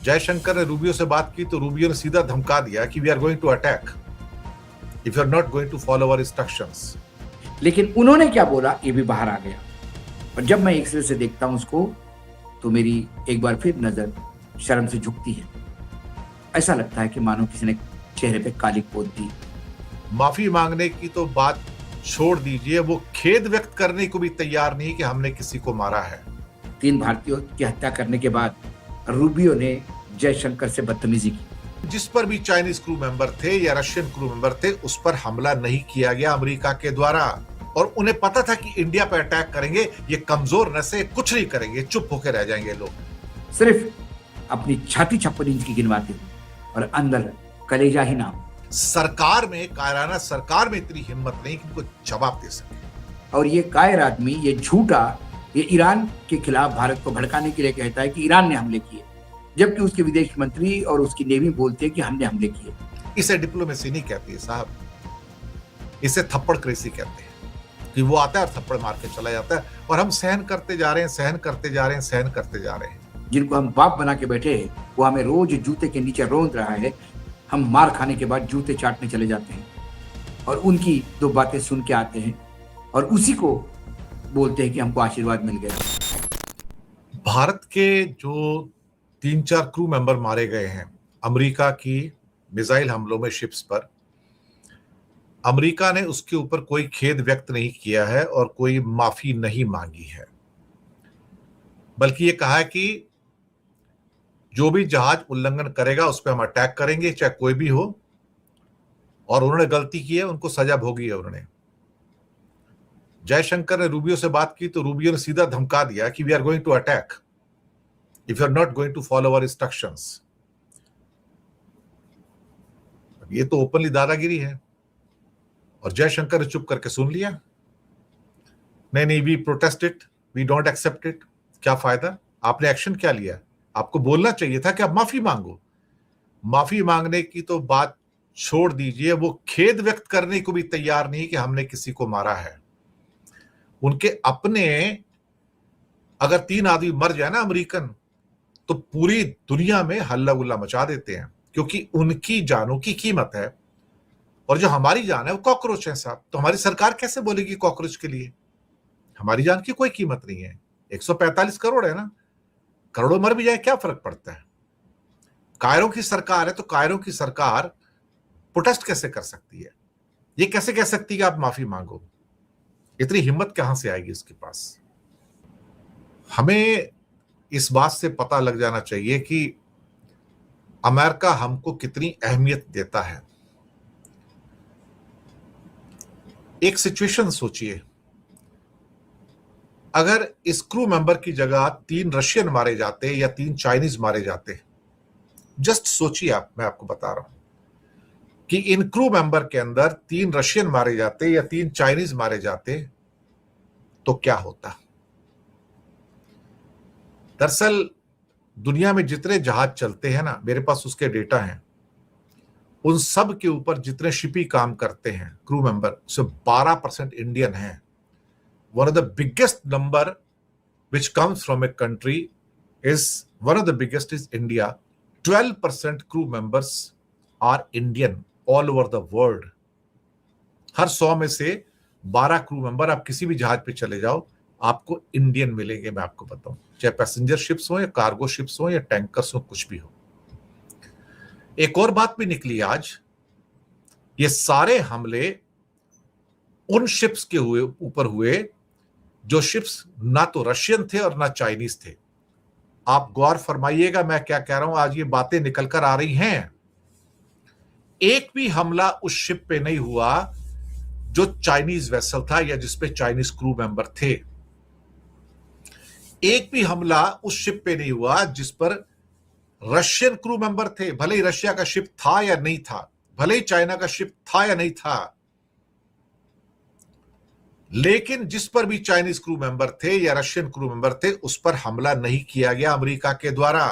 जयशंकर ने रूबियो से बात की तो रूबियो ने सीधा धमका दिया कि we are going to attack if you are not going to follow our instructions. लेकिन उन्होंने क्या बोला ये भी बाहर आ गया। और जब मैं एक से देखता हूं उसको तो मेरी एक बार फिर नजर शर्म से झुकती है। ऐसा लगता है कि मानो किसी ने चेहरे पे कालिक पोत दी। माफी मांगने की तो बात छोड़ दीजिए, वो खेद व्यक्त करने को भी तैयार नहीं कि हमने किसी को मारा है। 3 भारतीयों की हत्या करने के बाद रूबियो ने जयशंकर से बदतमीजी की। जिस पर भी चाइनीज क्रू मेंबर थे या रशियन क्रू मेंबर थे उस पर हमला नहीं किया गया अमेरिका के द्वारा, और उन्हें पता था कि इंडिया पर अटैक करेंगे, ये कमजोर नसें कुछ नहीं करेंगे, चुप होकर रह जाएंगे लोग। सिर्फ अपनी छाती 56 इंच की गिनवाते हुए और अंदर कलेजा ही नाम। सरकार में, कायराना सरकार में इतनी हिम्मत नहीं कि उनको जवाब दे सके। और ये कायर आदमी, ये झूठा, ये ईरान के खिलाफ भारत को भड़काने के लिए कहता है कि ईरान ने हमले किए, जबकि उसके विदेश मंत्री और उसकी नेवी बोलते हैं कि हमने हमले किए। इसे डिप्लोमेसी नहीं कहती है साहब, इसे थप्पड़ क्रेसी कहते हैं कि वो आता है और थप्पड़ मार के चला जाता है और हम सहन करते जा रहे हैं, सहन करते जा रहे हैं, सहन करते जा रहे हैं। जिनको हम बाप बना के बैठे हैं वो हमें रोज जूते के नीचे रोंद रहा है। हम मार खाने के बाद जूते चाटने चले जाते हैं और उनकी 2 बातें सुन के आते हैं और उसी को बोलते हैं कि हमको आशीर्वाद मिल गया। भारत के जो 3-4 क्रू मेंबर मारे गए हैं अमेरिका की मिसाइल हमलों में शिप्स पर, अमेरिका ने उसके ऊपर कोई खेद व्यक्त नहीं किया है और कोई माफी नहीं मांगी है, बल्कि ये कहा है कि जो भी जहाज उल्लंघन करेगा उस पर हम अटैक करेंगे, चाहे कोई भी हो, और उन्होंने गलती की है उनको सजा भोगी है उन्होंने। जयशंकर ने रूबियो से बात की तो रूबियो ने सीधा धमका दिया कि we are going to attack if you are not going to follow our instructions. ये तो ओपनली दादागिरी है और जयशंकर ने चुप करके सुन लिया। नहीं नहीं, we protest it, we don't accept it. क्या फायदा, आपने एक्शन क्या लिया? आपको बोलना चाहिए था कि आप माफी मांगो। माफी मांगने की तो बात छोड़ दीजिए, वो खेद व्यक्त करने को भी तैयार नहीं कि हमने किसी को मारा है। उनके अपने अगर 3 आदमी मर जाए ना अमेरिकन, तो पूरी दुनिया में हल्ला गुल्ला मचा देते हैं, क्योंकि उनकी जानों की कीमत है और जो हमारी जान है वो कॉकरोच है साहब। तो हमारी सरकार कैसे बोलेगी कॉकरोच के लिए? हमारी जान की कोई कीमत नहीं है। 145 करोड़ है ना, करोड़ों मर भी जाए क्या फर्क पड़ता है? कायरों की सरकार है तो कायरों की सरकार प्रोटेस्ट कैसे कर सकती है? ये कैसे कह सकती है कि आप माफी मांगो? इतनी हिम्मत कहां से आएगी इसके पास? हमें इस बात से पता लग जाना चाहिए कि अमेरिका हमको कितनी अहमियत देता है। एक सिचुएशन सोचिए, अगर इस क्रू मेंबर की जगह 3 रशियन मारे जाते या 3 चाइनीज मारे जाते, जस्ट सोचिए आप, मैं आपको बता रहा हूं कि इन क्रू मेंबर के अंदर 3 रशियन मारे जाते या 3 चाइनीज मारे जाते तो क्या होता? दरअसल दुनिया में जितने जहाज चलते हैं ना, मेरे पास उसके डेटा हैं, उन सब के ऊपर जितने शिपी काम करते हैं क्रू मेंबर, उससे 12% इंडियन हैं। One of the biggest number which comes from a country is, one of the biggest is India. 12% crew members are Indian all over the world. हर 100 में से 12 क्रू मेंबर आप किसी भी जहाज पे चले जाओ आपको इंडियन मिलेंगे। मैं आपको बताऊं, चाहे पैसेंजर शिप्स हो या कार्गो शिप्स हो या टैंकर्स हो, कुछ भी हो। एक और बात भी निकली आज, ये सारे हमले उन शिप्स के ऊपर हुए जो शिप्स ना तो रशियन थे और ना चाइनीज थे। आप गौर फरमाइएगा मैं क्या कह रहा हूं, आज ये बातें निकल कर आ रही हैं। एक भी हमला उस शिप पे नहीं हुआ जो चाइनीज वेसल था या जिसपे चाइनीज क्रू मेंबर थे। एक भी हमला उस शिप पे नहीं हुआ जिस पर रशियन क्रू मेंबर थे, भले ही रशिया का शिप था या नहीं था, भले ही चाइना का शिप था या नहीं था, लेकिन जिस पर भी चाइनीज क्रू मेंबर थे या रशियन क्रू मेंबर थे उस पर हमला नहीं किया गया अमेरिका के द्वारा।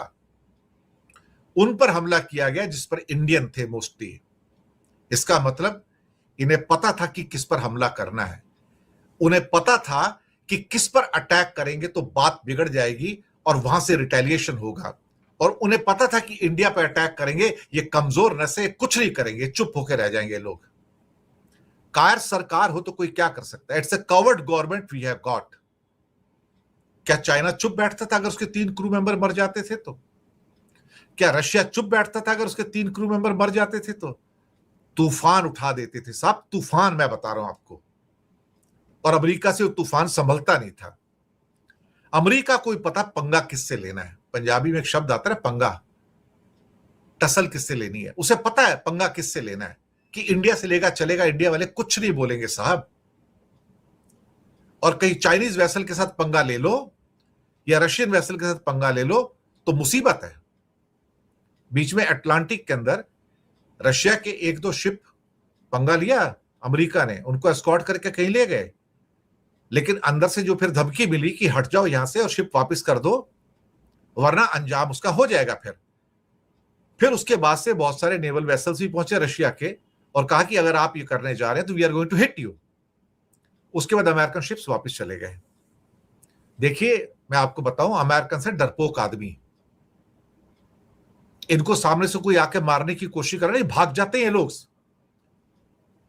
उन पर हमला किया गया जिस पर इंडियन थे मोस्टली। इसका मतलब इन्हें पता था कि किस पर हमला करना है, उन्हें पता था कि किस पर अटैक करेंगे तो बात बिगड़ जाएगी और वहां से रिटेलिएशन होगा। और उन्हें पता था कि इंडिया पर अटैक करेंगे, ये कमजोर नसें कुछ नहीं करेंगे, चुप होकर रह जाएंगे लोग। कायर सरकार हो तो कोई क्या कर सकता है? It's a coward government we have got. क्या चाइना चुप बैठता था अगर उसके 3 क्रू मेंबर मर जाते थे तो? क्या रशिया चुप बैठता था अगर उसके 3 क्रू मेंबर मर जाते थे तो? तूफान उठा देते थे साहब, तूफान, मैं बता रहा हूं आपको। और अमेरिका से वो तूफान संभलता नहीं था। अमेरिका को पता पंगा किससे लेना है। पंजाबी में एक शब्द आता है ना, पंगा, टसल किससे लेनी है। उसे पता है पंगा किससे लेना है, कि इंडिया से लेगा चलेगा, इंडिया वाले कुछ नहीं बोलेंगे साहब। और कहीं चाइनीज वेसल के साथ पंगा ले लो या रशियन वेसल के साथ पंगा ले लो तो मुसीबत है। बीच में अटलांटिक के अंदर रशिया के 1-2 शिप पंगा लिया अमेरिका ने, उनको एस्कॉर्ट करके कहीं ले गए, लेकिन अंदर से जो फिर धमकी मिली कि हट जाओ यहां से और शिप वापस कर दो वरना अंजाम उसका हो जाएगा। फिर उसके बाद से बहुत सारे नेवल वेसल्स भी पहुंचे रशिया के और कहा कि अगर आप ये करने जा रहे हैं तो we are going to hit you. उसके बाद अमेरिकन शिप्स वापस चले गए। देखिए मैं आपको बताऊं, अमेरिकन से डरपोक आदमी, इनको सामने से कोई आके मारने की कोशिश कर रहा है, भाग जाते हैं ये लोग।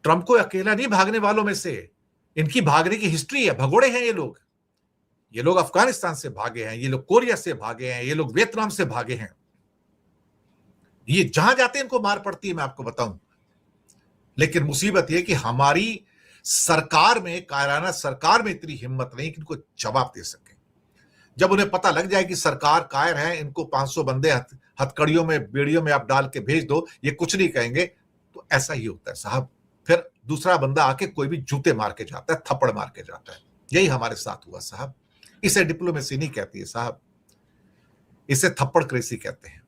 ट्रंप को अकेला नहीं भागने वालों में से, इनकी भागने की हिस्ट्री है, भगोड़े हैं ये लोग। ये लोग अफगानिस्तान से भागे हैं, ये लोग कोरिया से भागे हैं, ये लोग वियतनाम से भागे हैं। ये जहां जाते हैं इनको मार पड़ती है, मैं आपको बताऊं। लेकिन मुसीबत यह कि हमारी सरकार में, कायराना सरकार में इतनी हिम्मत नहीं कि इनको जवाब दे सके। जब उन्हें पता लग जाए कि सरकार कायर है, इनको 500 बंदे हथकड़ियों में, बेड़ियों में आप डाल के भेज दो, ये कुछ नहीं कहेंगे, तो ऐसा ही होता है साहब। फिर दूसरा बंदा आके कोई भी जूते मार के जाता है, थप्पड़ मार के जाता है। यही हमारे साथ हुआ साहब। इसे डिप्लोमेसी नहीं कहती है साहब, इसे थप्पड़ क्रेसी कहते हैं,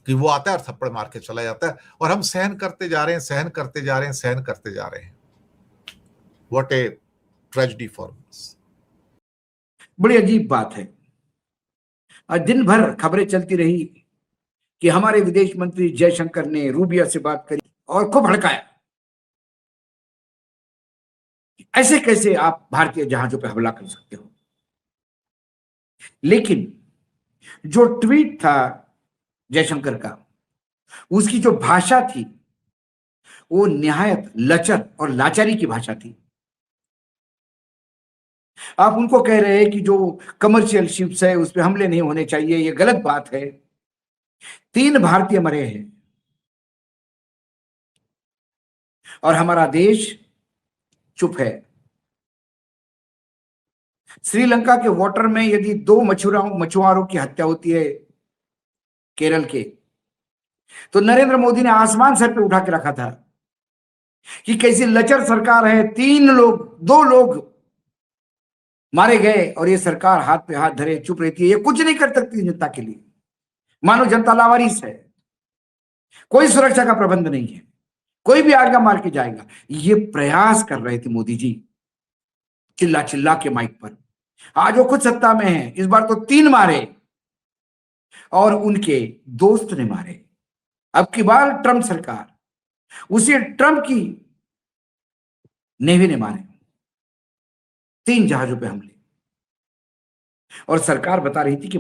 कि वो आता है और थप्पड़ मार के चला जाता है और हम सहन करते जा रहे हैं, सहन करते जा रहे हैं, सहन करते जा रहे हैं। What a tragedy for us. बड़ी अजीब बात है। और दिन भर खबरें चलती रही कि हमारे विदेश मंत्री जयशंकर ने रूबिया से बात करी और खूब भड़काया। ऐसे कैसे आप भारतीय जहाजों पर हमला कर सकते हो? लेकिन जो ट्वीट था जयशंकर का, उसकी जो भाषा थी वो निहायत लचर और लाचारी की भाषा थी। आप उनको कह रहे हैं कि जो कमर्शियल शिप्स है उस पर हमले नहीं होने चाहिए, ये गलत बात है। 3 भारतीय मरे हैं और हमारा देश चुप है। श्रीलंका के वाटर में यदि 2 मछुआरों की हत्या होती है केरल के, तो नरेंद्र मोदी ने आसमान सर पे उठा के रखा था कि कैसी लचर सरकार है। 2 लोग मारे गए और ये सरकार हाथ पे हाथ धरे चुप रहती है, ये कुछ नहीं कर सकती जनता के लिए। मानो जनता लावारिस है, कोई सुरक्षा का प्रबंध नहीं है, कोई भी आएगा मार के जाएगा। ये प्रयास कर रहे थे मोदी जी चिल्ला चिल्ला के माइक पर। आज वो खुद सत्ता में है, इस बार तो 3 मारे और उनके दोस्त ने मारे। अब की बार ट्रंप सरकार, उसी ट्रंप की नेवी ने मारे 3 जहाजों पे हमले। और सरकार बता रही थी कि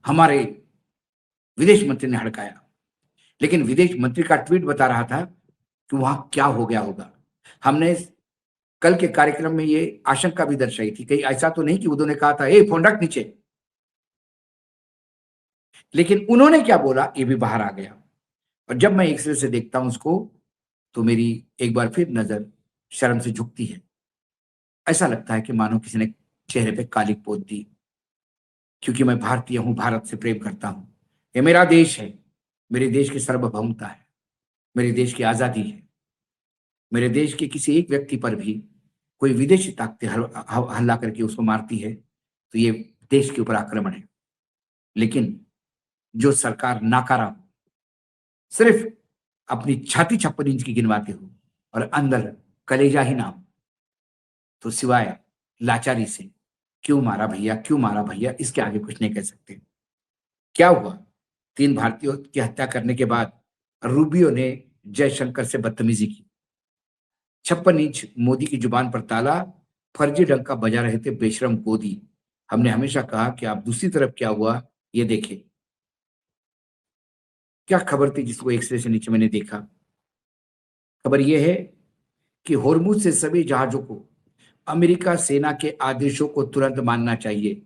हमारे विदेश मंत्री ने हड़काया, लेकिन विदेश मंत्री का ट्वीट बता रहा था कि वहां क्या हो गया होगा। हमने कल के कार्यक्रम में ये आशंका भी दर्शाई थी, कहीं ऐसा तो नहीं कि उन्होंने कहा था ए फोन रख नीचे, लेकिन उन्होंने क्या बोला ये भी बाहर आ गया। और जब मैं एक सिरे से देखता हूं उसको, तो मेरी एक बार फिर नजर शर्म से झुकती है। ऐसा लगता है कि मानो किसी ने चेहरे पे कालिक पोत दी, क्योंकि मैं भारतीय हूं, भारत से प्रेम करता हूं। ये मेरा देश है, मेरे देश की सार्वभौमता है, मेरे देश की आजादी है। मेरे देश के किसी एक व्यक्ति पर भी कोई विदेशी ताकतें हमला करके उसको मारती है तो ये देश के ऊपर आक्रमण है। लेकिन जो सरकार नाकारा हो, सिर्फ अपनी छाती 56 इंच की गिनवाते हो और अंदर कलेजा ही ना हो, तो सिवाय लाचारी से क्यों मारा भैया, क्यों मारा भैया, इसके आगे कुछ नहीं कह सकते। क्या हुआ? 3 भारतीयों की हत्या करने के बाद रूबियो ने जयशंकर से बदतमीजी की। 56 इंच मोदी की जुबान पर ताला, फर्जी डंका बजा रहे थे बेशरम गोदी। हमने हमेशा कहा कि आप दूसरी तरफ क्या हुआ ये देखें। क्या खबर थी जिसको एक्सरे से नीचे मैंने देखा? खबर यह है कि होर्मुज से सभी जहाजों को अमेरिका सेना के आदेशों को तुरंत मानना चाहिए,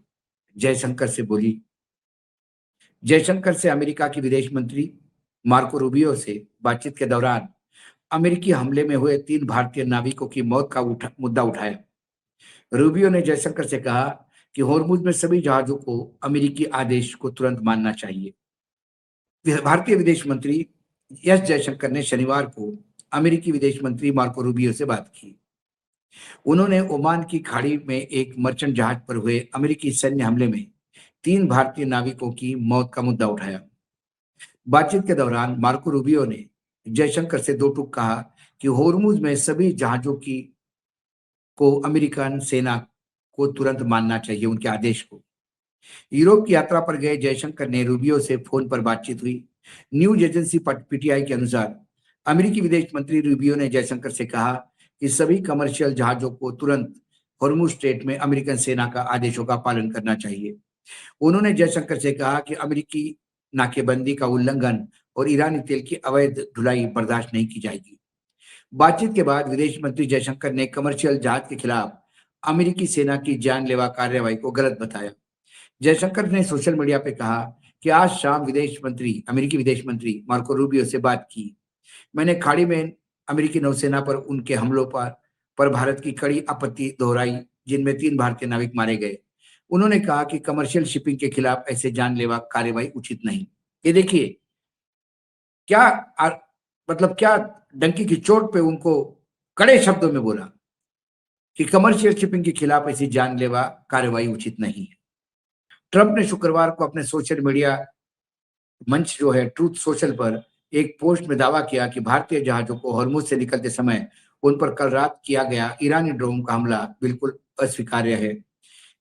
जयशंकर से बोली। जयशंकर से अमेरिका की विदेश मंत्री मार्को रूबियो से बातचीत के दौरान अमेरिकी हमले में हुए 3 भारतीय नाविकों की मौत का मुद्दा उठाया। रूबियो ने जयशंकर से कहा कि होर्मुज में सभी जहाजों को अमेरिकी आदेश को तुरंत मानना चाहिए। भारतीय विदेश मंत्री एस जयशंकर ने शनिवार को अमेरिकी विदेश मंत्री मार्को रूबियो से बात की। उन्होंने ओमान की खाड़ी में एक मर्चेंट जहाज पर हुए अमेरिकी सैन्य हमले में 3 भारतीय नाविकों की मौत का मुद्दा उठाया। बातचीत के दौरान मार्को रूबियो ने जयशंकर से दो टूक कहा कि होर्मुज में सभी जहाजों की को अमेरिकन सेना को तुरंत मानना चाहिए, उनके आदेश को। यूरोप की यात्रा पर गए जयशंकर ने रूबियो से फोन पर बातचीत हुई। न्यूज एजेंसी पीटीआई के अनुसार अमेरिकी विदेश मंत्री रूबियो ने जयशंकर से कहा कि सभी कमर्शियल जहाजों को तुरंत होर्मुज स्ट्रेट में अमेरिकन सेना का आदेशों का पालन करना चाहिए। उन्होंने जयशंकर से कहा कि अमेरिकी नाकेबंदी का उल्लंघन और ईरानी तेल की अवैध ढुलाई बर्दाश्त नहीं की जाएगी। बातचीत के बाद विदेश मंत्री जयशंकर ने कमर्शियल जहाज के खिलाफ अमेरिकी सेना की जानलेवा कार्रवाई को गलत बताया। जयशंकर ने सोशल मीडिया पे कहा कि आज शाम अमेरिकी विदेश मंत्री मार्को रूबियो से बात की। मैंने खाड़ी में अमेरिकी नौसेना पर उनके हमलों पर भारत की कड़ी आपत्ति दोहराई, जिनमें 3 भारतीय नाविक मारे गए। उन्होंने कहा कि कमर्शियल शिपिंग के खिलाफ ऐसे जानलेवा कार्रवाई उचित नहीं। ये देखिए क्या मतलब क्या डंकी की चोट पे उनको कड़े शब्दों में बोला कि कमर्शियल शिपिंग के खिलाफ ऐसी जानलेवा कार्रवाई उचित नहीं है। ट्रंप ने शुक्रवार को अपने सोशल मीडिया मंच जो है ट्रूथ सोशल पर एक पोस्ट में दावा किया कि भारतीय जहाजों को होर्मुज से निकलते समय उन पर कल रात किया गया ईरानी ड्रोन का हमला बिल्कुल अस्वीकार्य है।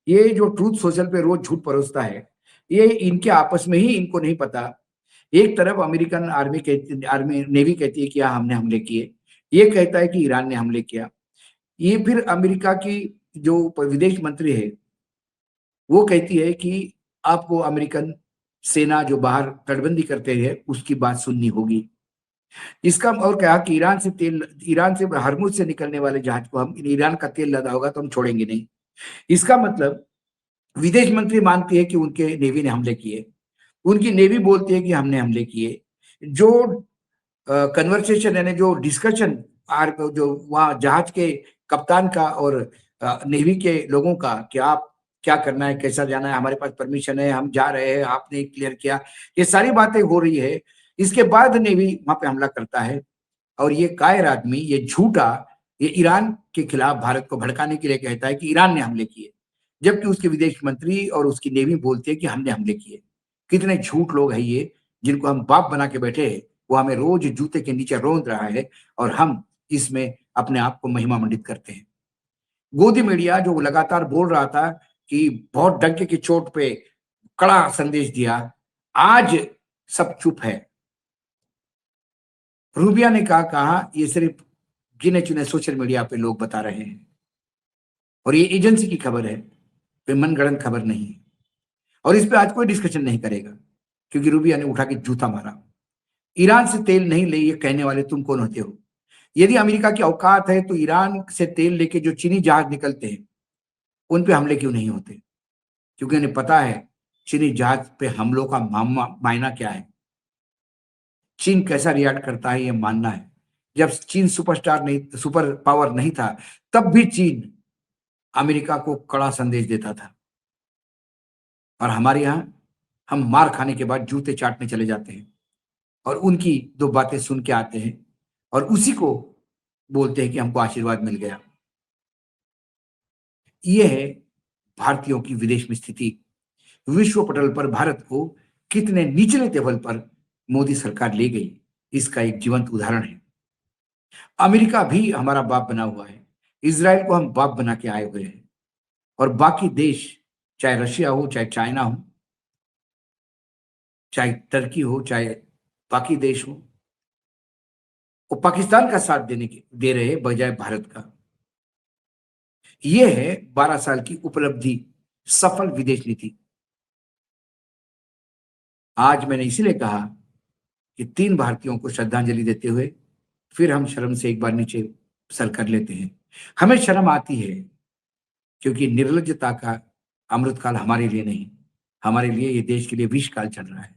ये जो ट्रूथ सोशल पे रोज झूठ परोसता है, ये इनके आपस में ही इनको नहीं पता। एक तरफ अमेरिकन आर्मी नेवी कहती है कि हाँ हमने हमले किए, ये कहता है कि ईरान ने हमले किया। ये फिर अमेरिका की जो विदेश मंत्री है वो कहती है कि आपको अमेरिकन सेना जो बाहर तटबंदी करते हैं उसकी बात सुननी होगी। इसका और कहा कि ईरान से हरमुज से निकलने वाले जहाज को हम ईरान का तेल लदा होगा तो हम छोड़ेंगे नहीं। इसका मतलब विदेश मंत्री मानती है कि उनके नेवी ने हमले किए, उनकी नेवी बोलती है कि हमने हमले किए। जो कन्वर्सेशन यानी जो डिस्कशन जो वहाँ जहाज के कप्तान का और नेवी के लोगों का कि आप क्या करना है, कैसा जाना है, हमारे पास परमिशन है, हम जा रहे हैं, आपने क्लियर किया, ये सारी बातें हो रही है। इसके बाद नेवी वहां पे हमला करता है और ये कायर आदमी, ये झूठा, ये ईरान के खिलाफ भारत को भड़काने के लिए कहता है कि ईरान ने हमले किए, जबकि उसके विदेश मंत्री और उसकी नेवी बोलती है कि हमने हमले किए। कितने झूठ लोग हैं ये, जिनको हम बाप बना के बैठे हैं, वो हमें रोज जूते के नीचे रौंद रहा है और हम इसमें अपने आप को महिमा मंडित करते हैं। गोदी मीडिया जो लगातार बोल रहा था कि बहुत डंके की चोट पे कड़ा संदेश दिया, आज सब चुप है। रूबिया ने कहा ये सिर्फ गिने चुने सोशल मीडिया पे लोग बता रहे हैं और ये एजेंसी की खबर है, कोई मनगढ़ंत खबर नहीं है और इस पे आज कोई डिस्कशन नहीं करेगा क्योंकि रूबिया ने उठा के जूता मारा। ईरान से तेल नहीं ले ये कहने वाले तुम कौन होते हो? यदि अमेरिका की औकात है तो ईरान से तेल लेके जो चीनी जहाज निकलते हैं उन पे हमले क्यों नहीं होते? क्योंकि उन्हें पता है चीनी जहाज पे हमलों का मायना क्या है, चीन कैसा रिएक्ट करता है ये मानना है। जब चीन सुपर पावर नहीं था तब भी चीन अमेरिका को कड़ा संदेश देता था और हमारे यहां हम मार खाने के बाद जूते चाटने चले जाते हैं और उनकी दो बातें सुन के आते हैं और उसी को बोलते हैं कि हमको आशीर्वाद मिल गया। यह है भारतीयों की विदेश में स्थिति। विश्व पटल पर भारत को कितने निचले लेवल पर मोदी सरकार ले गई, इसका एक जीवंत उदाहरण है। अमेरिका भी हमारा बाप बना हुआ है, इजराइल को हम बाप बना के आए हुए हैं और बाकी देश, चाहे रशिया हो, चाहे चाइना हो, चाहे टर्की हो, चाहे बाकी देश हो, वो पाकिस्तान का साथ दे रहे बजाय भारत का। यह है 12 साल की उपलब्धि, सफल विदेश नीति। आज मैंने इसीलिए कहा कि 3 भारतीयों को श्रद्धांजलि देते हुए फिर हम शर्म से एक बार नीचे सर कर लेते हैं। हमें शर्म आती है क्योंकि निर्लज्जता का अमृतकाल हमारे लिए नहीं, हमारे लिए, ये देश के लिए विष काल चल रहा है।